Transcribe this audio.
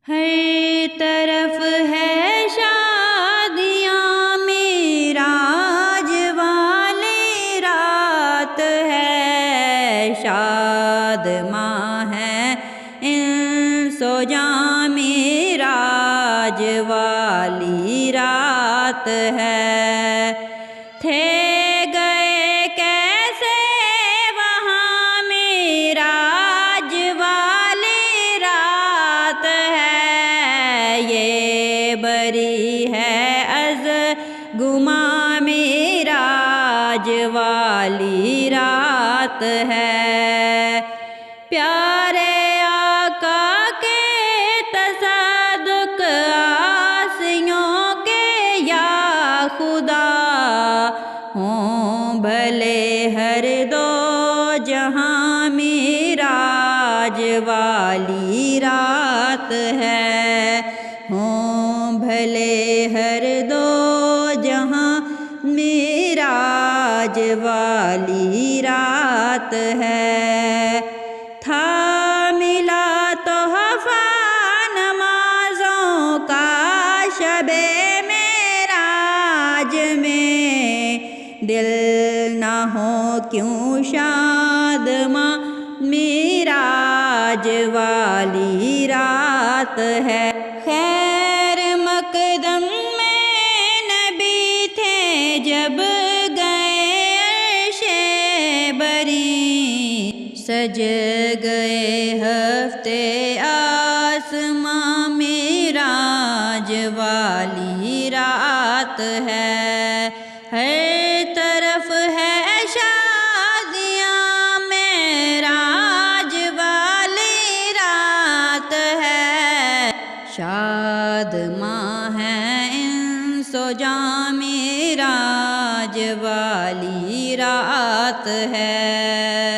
ہر طرف ہے شادیاں، معراج والی رات ہے، شاد ماہ ہے انس و جاں، معراج والی رات ہے۔ تھے گئے کیسے وہاں، معراج والی رات ہے، یہ بری ہے از گماں، معراج والی رات ہے۔ پیارے آقا کے تصدق عاصیوں کے یا خدا، ہوں بھلے ہر دو جہاں، معراج والی رات ہے، ہوں بھلے ہر دو جہاں، معراج والی رات ہے۔ تھا ملا تحفہ نمازوں کا شب معراج میں، دل نہ ہو کیوں شاد ماں، معراج والی رات ہے۔ خیر مقدم میں نبی تھے جب گئے عرش بری، سج گئے ہفتے آسماں، معراج والی رات ہے۔ ہر طرف ہے شادیاں، معراج والی رات ہے، شاد ماہ ہے انس و جاں، معراج والی رات ہے۔